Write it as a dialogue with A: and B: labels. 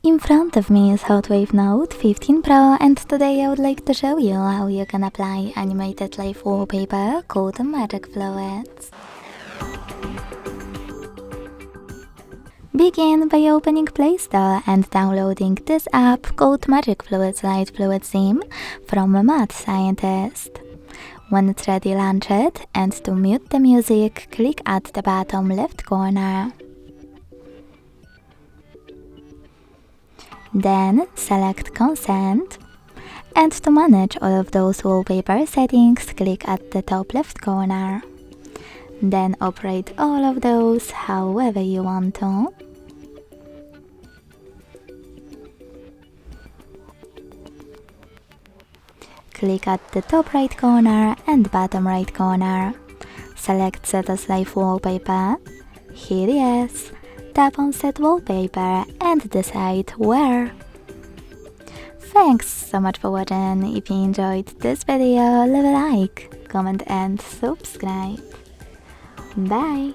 A: In front of me is HOTWAV Note 15 Pro, and today I would like to show you how you can apply animated live wallpaper called Magic Fluids. Begin by opening Play Store and downloading this app called Magic Fluids Light Fluid Theme from a Mad Scientist. When it's ready, launch it, and to mute the music, click at the bottom left corner. Then select Consent, and to manage all of those wallpaper settings, click at the top left corner. Then operate all of those however you want to. Click at the top right corner and bottom right corner. Select Set as Live Wallpaper. Hit Yes. Tap on Set Wallpaper and decide where. Thanks so much for watching. If you enjoyed this video, leave a like, comment and subscribe. Bye!